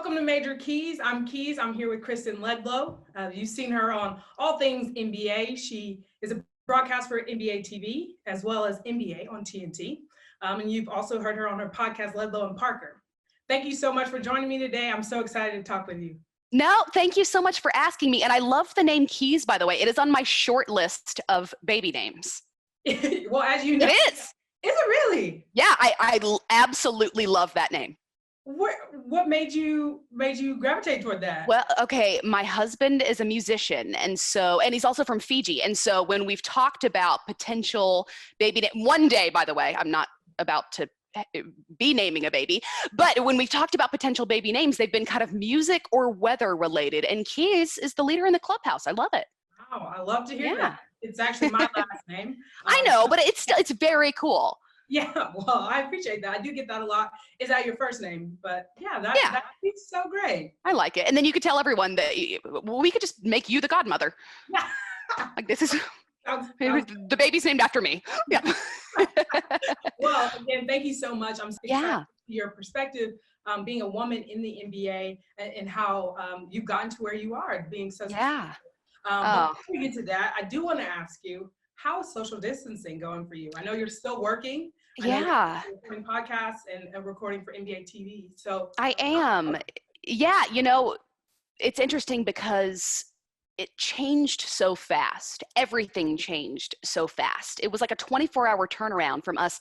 welcome to Major Keys. I'm Keys. I'm here with Kristen Ledlow. You've seen her on all things NBA. She is a broadcaster for NBA TV as well as NBA on TNT. And you've also heard her on her podcast, Ledlow and Parker. Thank you so much for joining me today. I'm so excited to talk with you. No, thank you so much for asking me. And I love the name Keys, by the way. It is on my short list of baby names. Well, as you know. It is. Is it really? Yeah, I absolutely love that name. What made you gravitate toward that? Well, okay, my husband is a musician, and he's also from Fiji. And so when we've talked about potential baby name, one day, by the way, I'm not about to be naming a baby, but when we've talked about potential baby names, they've been kind of music or weather related. And Keys is the leader in the clubhouse. I love it. Wow, I love to hear that. It's actually my last name. I know, but it's very cool. Yeah, well, I appreciate that. I do get that a lot. Is that your first name? But that is so great. I like it. And then you could tell everyone that we could just make you the godmother. Yeah. Like this is the baby's named after me. Yeah. Well, again, thank you so much. I'm excited your perspective, being a woman in the NBA and how you've gotten to where you are, being so successful. But before we get to that, I do want to ask you, how is social distancing going for you? I know you're still working. You're recording podcasts and recording for NBA TV. So I am. Yeah, it's interesting because it changed so fast. Everything changed so fast. It was like a 24-hour turnaround from us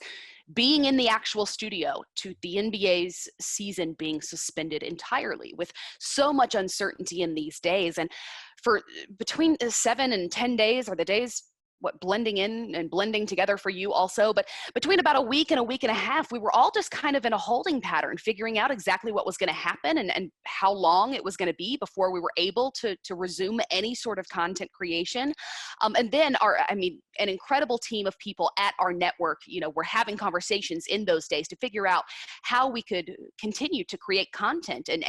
being in the actual studio to the NBA's season being suspended entirely with so much uncertainty in these days. And for between 7 and 10 days are the days blending in and blending together for you also. But between about a week and a half, we were all just kind of in a holding pattern, figuring out exactly what was going to happen and how long it was going to be before we were able to resume any sort of content creation. And then an incredible team of people at our network, were having conversations in those days to figure out how we could continue to create content and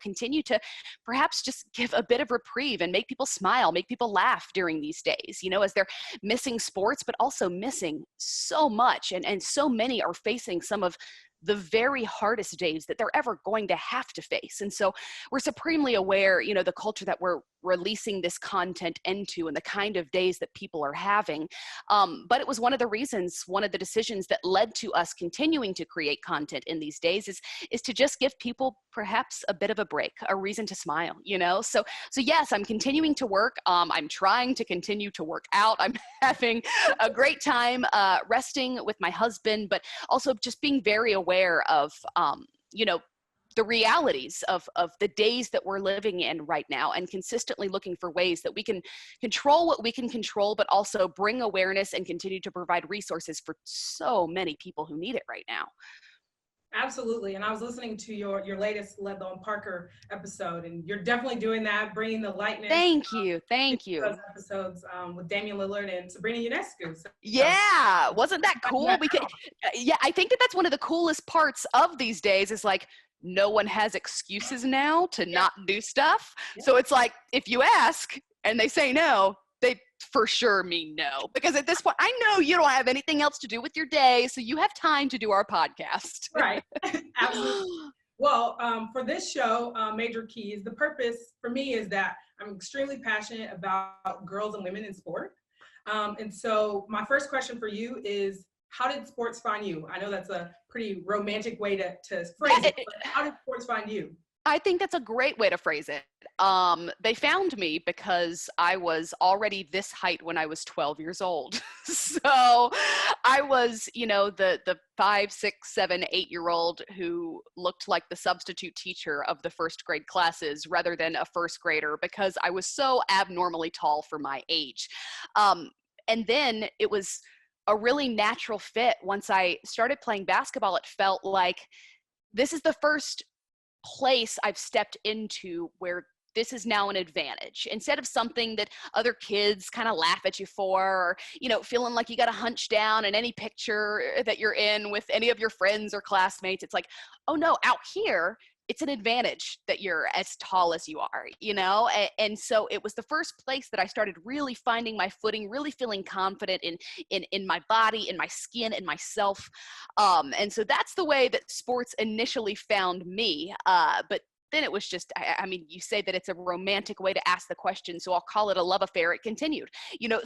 continue to perhaps just give a bit of reprieve and make people smile, make people laugh during these days, as they're missing sports, but also missing so much. And so many are facing some of the very hardest days that they're ever going to have to face. And so we're supremely aware, the culture that we're releasing this content into and the kind of days that people are having. But it was one of the decisions that led to us continuing to create content in these days is to just give people perhaps a bit of a break, a reason to smile, So yes, I'm continuing to work. I'm trying to continue to work out. I'm having a great time resting with my husband, but also just being very aware of, the realities of the days that we're living in right now and consistently looking for ways that we can control what we can control, but also bring awareness and continue to provide resources for so many people who need it right now. Absolutely. And I was listening to your latest Ledlow and Parker episode, and you're definitely doing that, bringing the lightness. Thank you. Those episodes with Damian Lillard and Sabrina Ionescu. So, yeah. Wasn't that cool? I think that's one of the coolest parts of these days is like, no one has excuses now to not do stuff. Yeah. So it's like, if you ask and they say no, they for sure mean no. Because at this point, I know you don't have anything else to do with your day, so you have time to do our podcast. Right. Absolutely. Well, for this show, Major Keys, the purpose for me is that I'm extremely passionate about girls and women in sport. And so my first question for you is, how did sports find you? I know that's a pretty romantic way to phrase it, but how did sports find you? I think that's a great way to phrase it. They found me because I was already this height when I was 12 years old. So I was, the 5, 6, 7, 8-year-old who looked like the substitute teacher of the first grade classes rather than a first grader because I was so abnormally tall for my age. And then it was a really natural fit. Once I started playing basketball, it felt like this is the first place I've stepped into where this is now an advantage instead of something that other kids kind of laugh at you for, or, feeling like you got to hunch down in any picture that you're in with any of your friends or classmates. It's like, oh no, out here, it's an advantage that you're as tall as you are, and so it was the first place that I started really finding my footing, really feeling confident in my body, in my skin, in myself. And so that's the way that sports initially found me. But then it was just, I mean, you say that it's a romantic way to ask the question, so I'll call it a love affair. It continued,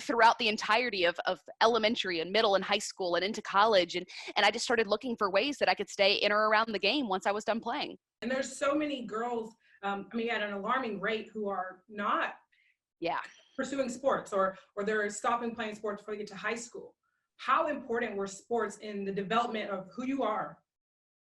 throughout the entirety of elementary and middle and high school and into college. And I just started looking for ways that I could stay in or around the game once I was done playing. And there's so many girls, at an alarming rate, who are not pursuing sports, or they're stopping playing sports before they get to high school. How important were sports in the development of who you are?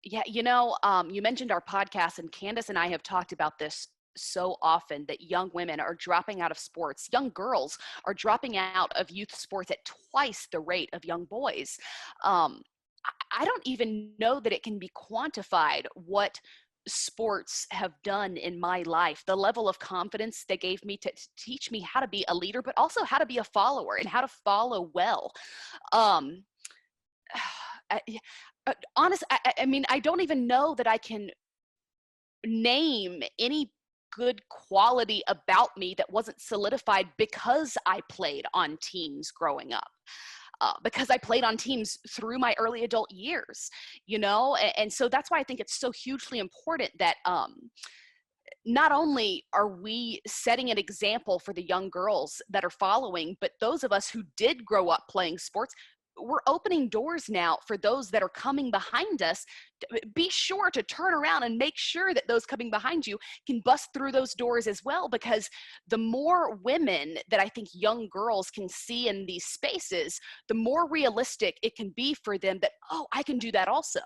Yeah, you mentioned our podcast, and Candace and I have talked about this so often, that young women are dropping out of sports. Young girls are dropping out of youth sports at twice the rate of young boys. I don't even know that it can be quantified what sports have done in my life, the level of confidence they gave me to teach me how to be a leader, but also how to be a follower and how to follow well. Honestly, I don't even know that I can name any good quality about me that wasn't solidified because I played on teams growing up. Because I played on teams through my early adult years, and so that's why I think it's so hugely important that not only are we setting an example for the young girls that are following, but those of us who did grow up playing sports, we're opening doors now for those that are coming behind us. Be sure to turn around and make sure that those coming behind you can bust through those doors as well, because the more women that I think young girls can see in these spaces, the more realistic it can be for them that, oh, I can do that also.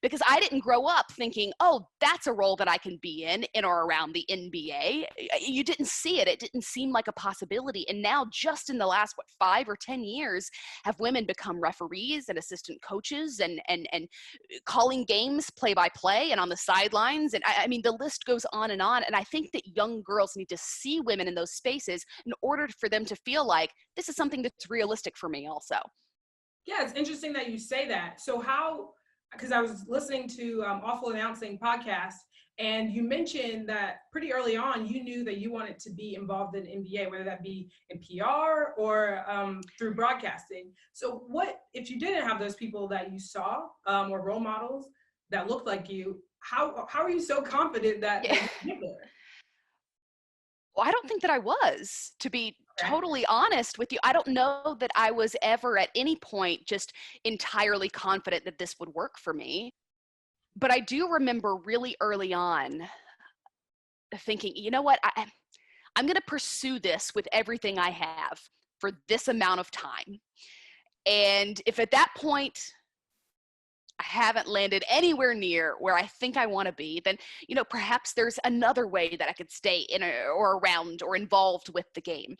Because I didn't grow up thinking, oh, that's a role that I can be in or around the NBA. You didn't see it. It didn't seem like a possibility. And now, just in the last, 5 or 10 years, have women become referees and assistant coaches and calling games play by play and on the sidelines. And I mean, the list goes on. And I think that young girls need to see women in those spaces in order for them to feel like this is something that's realistic for me also. Yeah, it's interesting that you say that. So because I was listening to Awful Announcing podcast, and you mentioned that pretty early on, you knew that you wanted to be involved in NBA, whether that be in PR or through broadcasting. So what, if you didn't have those people that you saw or role models that looked like you, how are you so confident that you get there? Well, I don't think that I was, to be totally honest with you. I don't know that I was ever at any point just entirely confident that this would work for me. But I do remember really early on thinking, you know what, I'm going to pursue this with everything I have for this amount of time. And if at that point I haven't landed anywhere near where I think I want to be, then, perhaps there's another way that I could stay in or around or involved with the game.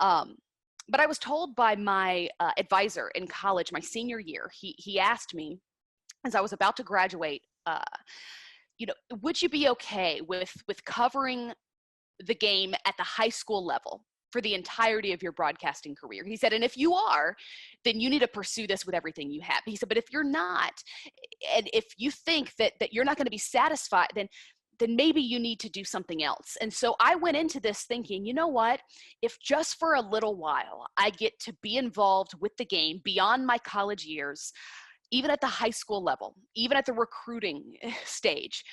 But I was told by my advisor in college, my senior year, he asked me as I was about to graduate, would you be okay with covering the game at the high school level for the entirety of your broadcasting career? He said, and if you are, then you need to pursue this with everything you have. He said, but if you're not, and if you think that you're not going to be satisfied, then maybe you need to do something else. And so I went into this thinking, you know what, if just for a little while I get to be involved with the game beyond my college years, even at the high school level, even at the recruiting stage,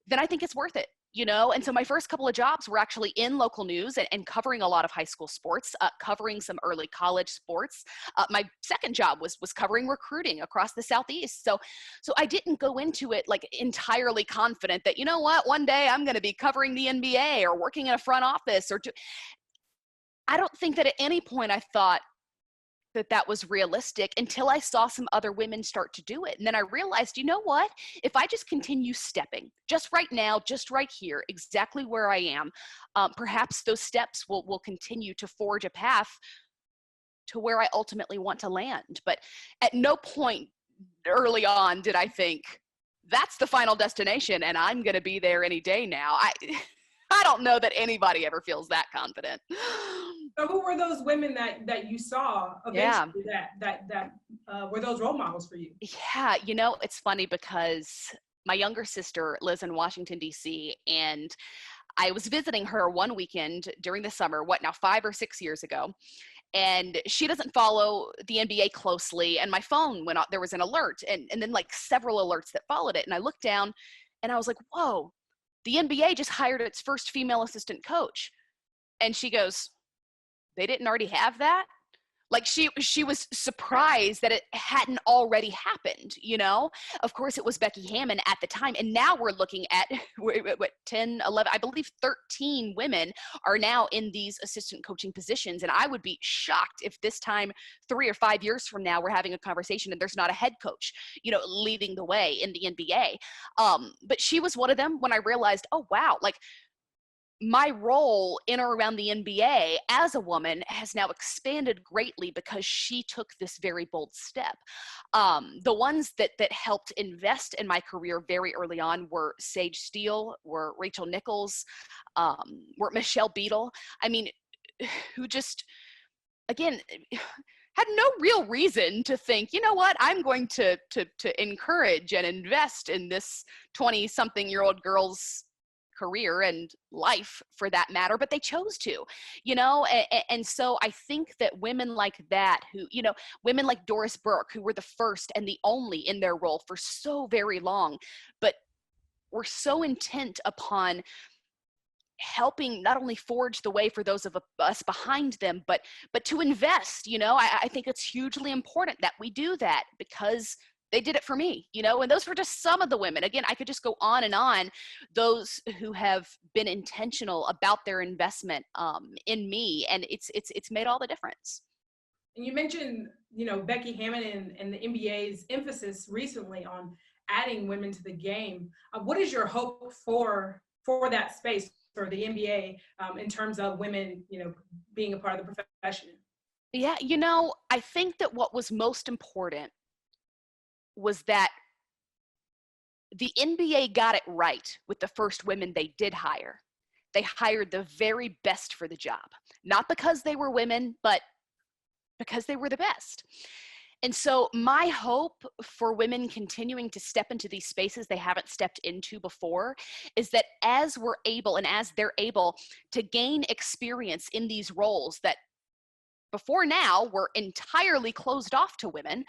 then I think it's worth it. And so my first couple of jobs were actually in local news and covering a lot of high school sports, covering some early college sports. My second job was covering recruiting across the Southeast. So I didn't go into it like entirely confident that, you know what, one day I'm going to be covering the NBA or working in a front office I don't think that at any point I thought that was realistic until I saw some other women start to do it. And then I realized, you know what, if I just continue stepping just right now, just right here, exactly where I am, perhaps those steps will continue to forge a path to where I ultimately want to land. But at no point early on did I think that's the final destination and I'm going to be there any day now. I don't know that anybody ever feels that confident. So who were those women that you saw eventually that were those role models for you? Yeah, it's funny because my younger sister lives in Washington, D.C., and I was visiting her one weekend during the summer, 5 or 6 years ago, and she doesn't follow the NBA closely, and my phone went off. There was an alert, and then like several alerts that followed it, and I looked down, and I was like, whoa, the NBA just hired its first female assistant coach. And she goes, they didn't already have that? Like she was surprised that it hadn't already happened, you know? Of course, it was Becky Hammon at the time. And now we're looking at what 10, 11, I believe 13 women are now in these assistant coaching positions. And I would be shocked if this time 3 or 5 years from now, we're having a conversation and there's not a head coach, you know, leading the way in the NBA. But she was one of them when I realized, oh, wow, like, my role in or around the NBA as a woman has now expanded greatly because she took this very bold step. The ones that helped invest in my career very early on were Sage Steele, were Rachel Nichols, were Michelle Beadle. I mean, who just, again, had no real reason to think, you know what, I'm going to encourage and invest in this 20-something-year-old girl's career and life for that matter, but they chose to, you know, and so I think that women like that who, you know, women like Doris Burke, who were the first and the only in their role for so very long, but were so intent upon helping not only forge the way for those of us behind them, but to invest, you know, I think it's hugely important that we do that because they did it for me, you know, and those were just some of the women. Again, I could just go on and on, those who have been intentional about their investment in me, and it's made all the difference. And you mentioned, you know, Becky Hammon and the NBA's emphasis recently on adding women to the game. What is your hope for that space for the NBA in terms of women, you know, being a part of the profession? Yeah, you know, I think that what was most important was that the NBA got it right with the first women they did hire. They hired the very best for the job, not because they were women, but because they were the best. And so my hope for women continuing to step into these spaces they haven't stepped into before is that as we're able and as they're able to gain experience in these roles that before now were entirely closed off to women,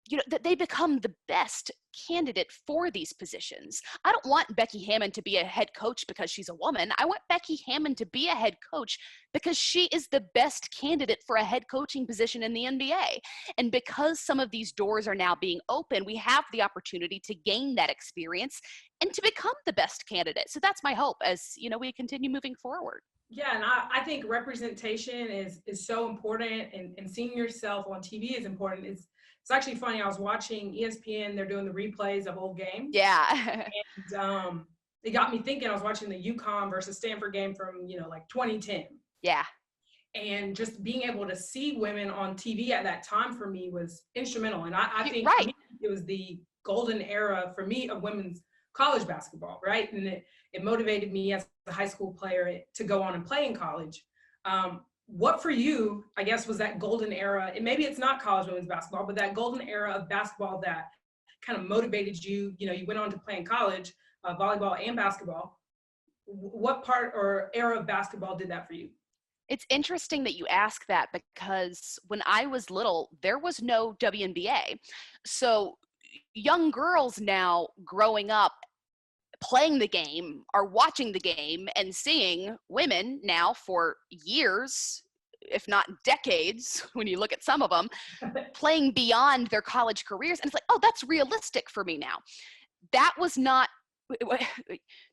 you know, that they become the best candidate for these positions. I don't want Becky Hammon to be a head coach because she's a woman. I want Becky Hammon to be a head coach because she is the best candidate for a head coaching position in the NBA. And because some of these doors are now being open, we have the opportunity to gain that experience and to become the best candidate. So that's my hope as, you know, we continue moving forward. Yeah, and I think representation is so important, and seeing yourself on TV is important. It's actually funny. I was watching ESPN. They're doing the replays of old games. Yeah. And it got me thinking. I was watching the UConn versus Stanford game from, you know, like 2010. Yeah. And just being able to see women on TV at that time for me was instrumental. And I think right. For me, it was the golden era for me of women's college basketball, right? And it motivated me as a high school player to go on and play in college. What for you, I guess, was that golden era? And maybe it's not college women's basketball, but that golden era of basketball that kind of motivated you. You know, you went on to play in college, volleyball and basketball. What part or era of basketball did that for you? It's interesting that you ask that because when I was little, there was no WNBA. So young girls now growing up playing the game are watching the game and seeing women now for years, if not decades, when you look at some of them, playing beyond their college careers. And it's like, oh, that's realistic for me now. That was not,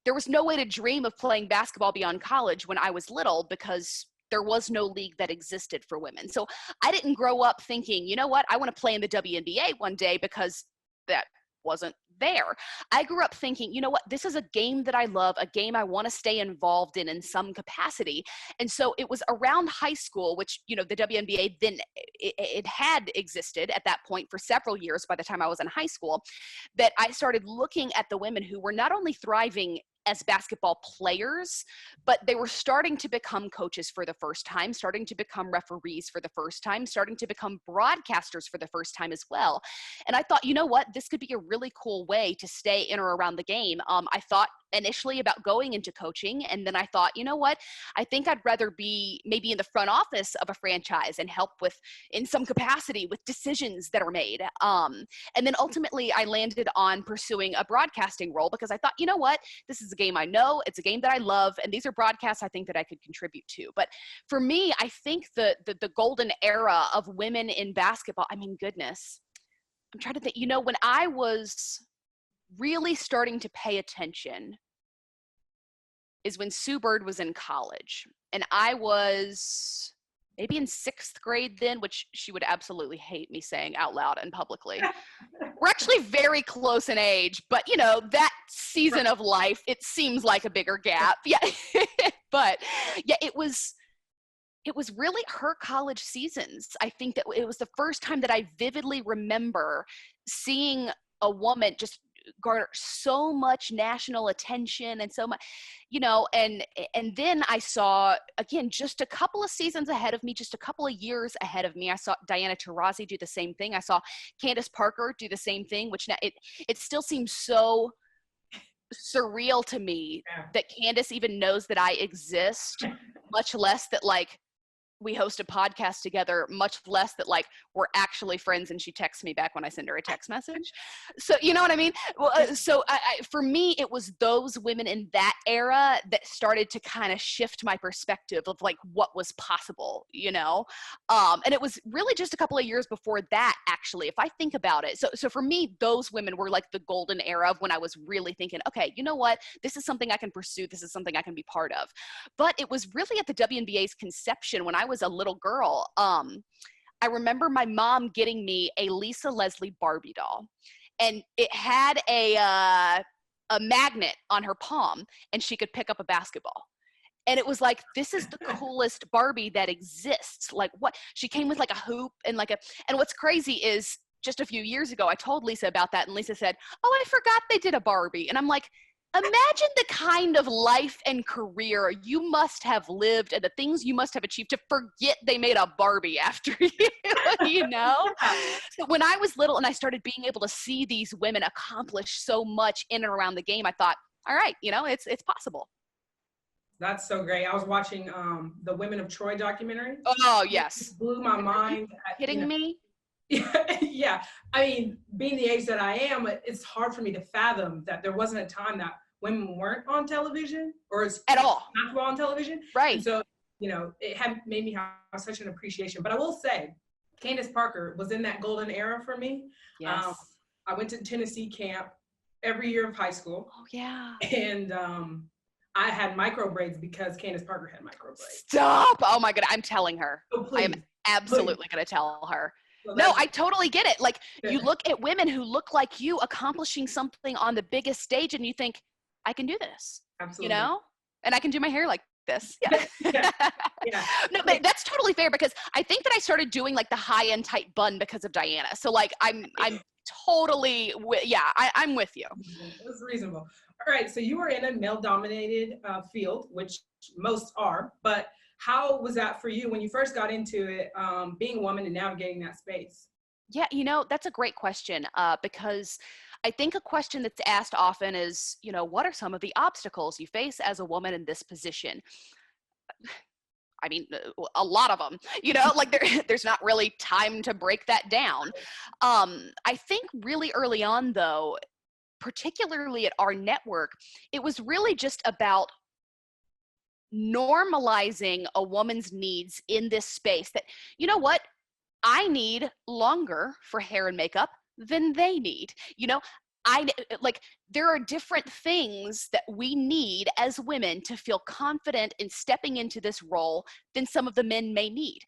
there was no way to dream of playing basketball beyond college when I was little because there was no league that existed for women. So I didn't grow up thinking, you know what, I want to play in the WNBA one day because that wasn't there. I grew up thinking, you know what, this is a game that I love, a game I want to stay involved in some capacity. And so it was around high school, which, you know, the WNBA then it had existed at that point for several years by the time I was in high school, that I started looking at the women who were not only thriving as basketball players, but they were starting to become coaches for the first time, starting to become referees for the first time, starting to become broadcasters for the first time as well. And I thought, you know what, this could be a really cool way to stay in or around the game. I thought initially about going into coaching. And then I thought, you know what, I think I'd rather be maybe in the front office of a franchise and help with, in some capacity, with decisions that are made. And then ultimately I landed on pursuing a broadcasting role because I thought, you know what, this is a game I know, it's a game that I love, and these are broadcasts I think that I could contribute to. But for me, I think the golden era of women in basketball, I mean, goodness, I'm trying to think, you know, when I was really starting to pay attention is when Sue Bird was in college. And I was maybe in 6th grade then, which she would absolutely hate me saying out loud and publicly. We're actually very close in age, but you know, that season of life, it seems like a bigger gap. Yeah. But yeah, it was really her college seasons. I think that it was the first time that I vividly remember seeing a woman just garner so much national attention and so much, you know, and then I saw, again, just a couple of seasons ahead of me, just a couple of years ahead of me, I saw Diana Taurasi do the same thing. I saw Candace Parker do the same thing, which now it still seems so surreal to me that Candace even knows that I exist, much less that like we host a podcast together, much less that like we're actually friends and she texts me back when I send her a text message. So, you know what I mean? Well, so for me, it was those women in that era that started to kind of shift my perspective of like what was possible, you know? And it was really just a couple of years before that, actually, if I think about it. So for me, those women were like the golden era of when I was really thinking, okay, you know what? This is something I can pursue. This is something I can be part of. But it was really at the WNBA's conception when I was a little girl. I remember my mom getting me a Lisa Leslie Barbie doll, and it had a magnet on her palm, and she could pick up a basketball. And it was like, this is the coolest Barbie that exists. Like, what? She came with like a hoop and and what's crazy is just a few years ago, I told Lisa about that, and Lisa said, "Oh, I forgot they did a Barbie." And I'm like, imagine the kind of life and career you must have lived and the things you must have achieved to forget they made a Barbie after you, you know? So when I was little and I started being able to see these women accomplish so much in and around the game, I thought, all right, you know, it's possible. That's so great. I was watching the Women of Troy documentary. Oh, yes. It blew my mind. Are you kidding me? Yeah. I mean, being the age that I am, it's hard for me to fathom that there wasn't a time that women weren't on television or it's at all not on television. Right. And so, you know, it had made me have such an appreciation. But I will say, Candace Parker was in that golden era for me. Yes. I went to Tennessee camp every year of high school. Oh, yeah. And I had micro braids because Candace Parker had micro braids. Stop. Oh, my God. I'm telling her. Oh, please. I am absolutely going to tell her. No, I totally get it. Like, you look at women who look like you accomplishing something on the biggest stage and you think, I can do this. Absolutely. You know? And I can do my hair like this. Yeah. Yeah. No, but that's totally fair because I think that I started doing like the high-end tight bun because of Diana. So like I'm totally, I'm with you. That's reasonable. All right. So you were in a male-dominated field, which most are, but how was that for you when you first got into it, being a woman and navigating that space? Yeah, you know, that's a great question because I think a question that's asked often is, you know, what are some of the obstacles you face as a woman in this position? I mean, a lot of them, you know, like there's not really time to break that down. I think really early on, though, particularly at our network, it was really just about normalizing a woman's needs in this space that, you know what, I need longer for hair and makeup than they need. You know, there are different things that we need as women to feel confident in stepping into this role than some of the men may need.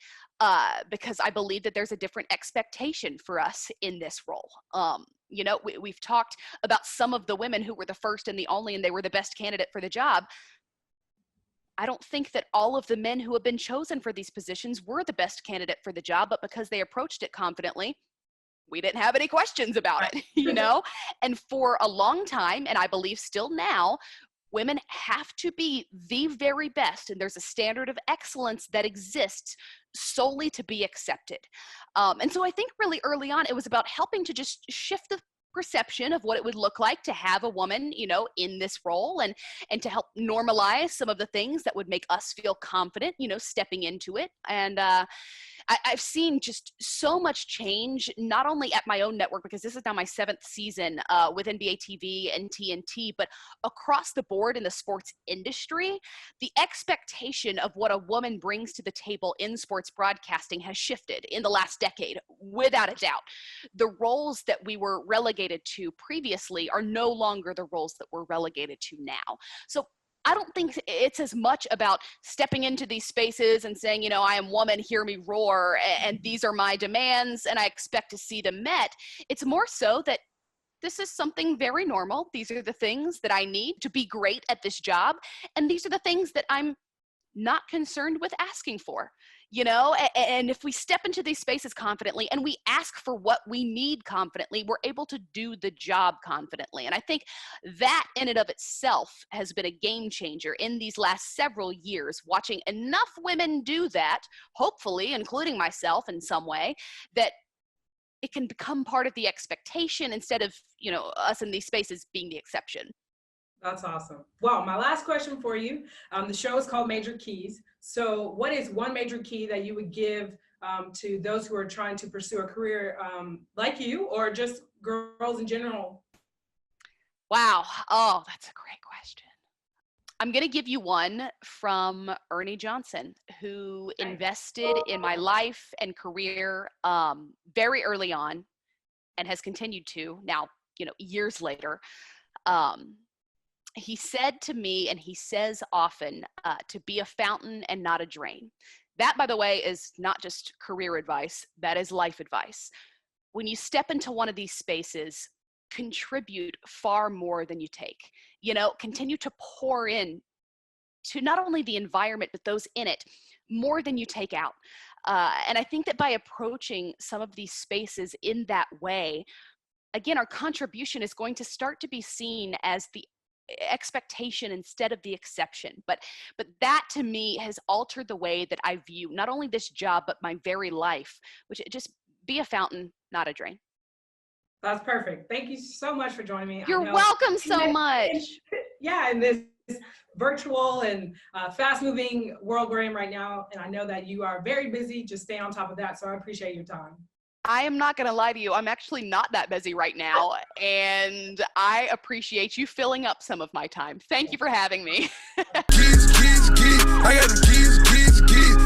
Because I believe that there's a different expectation for us in this role. You know, we've talked about some of the women who were the first and the only, and they were the best candidate for the job. I don't think that all of the men who have been chosen for these positions were the best candidate for the job, but because they approached it confidently, we didn't have any questions about it, you know? And for a long time, and I believe still now, women have to be the very best, and there's a standard of excellence that exists solely to be accepted. And so I think really early on, it was about helping to just shift the perception of what it would look like to have a woman, in this role, and to help normalize some of the things that would make us feel confident, stepping into it. And I've seen just so much change, not only at my own network, because this is now my 7th season with NBA TV and TNT, but across the board in the sports industry. The expectation of what a woman brings to the table in sports broadcasting has shifted in the last decade, without a doubt. The roles that we were relegated to previously are no longer the roles that we're relegated to now. So I don't think it's as much about stepping into these spaces and saying, I am woman, hear me roar, and these are my demands, and I expect to see them met. It's more so that this is something very normal. These are the things that I need to be great at this job, and these are the things that I'm not concerned with asking for. And if we step into these spaces confidently and we ask for what we need confidently, we're able to do the job confidently. And I think that in and of itself has been a game changer in these last several years, watching enough women do that, hopefully, including myself in some way, that it can become part of the expectation instead of, us in these spaces being the exception. That's awesome. Well, my last question for you, the show is called Major Keys. So what is one major key that you would give to those who are trying to pursue a career like you, or just girls in general? Wow. Oh, that's a great question. I'm going to give you one from Ernie Johnson, who invested in my life and career very early on and has continued to now, years later. He said to me, and he says often, to be a fountain and not a drain. That, by the way, is not just career advice, that is life advice. When you step into one of these spaces, contribute far more than you take. Continue to pour in to not only the environment, but those in it, more than you take out. And I think that by approaching some of these spaces in that way, again, our contribution is going to start to be seen as the expectation instead of the exception. But that to me has altered the way that I view not only this job, but my very life, which just be a fountain, not a drain. That's perfect. Thank you so much for joining me. You're welcome so much. Yeah, in this virtual and fast-moving world we're in right now, and I know that you are very busy. Just stay on top of that, so I appreciate your time. I am not going to lie to you. I'm actually not that busy right now, and I appreciate you filling up some of my time. Thank you for having me. Keys, I got the keys.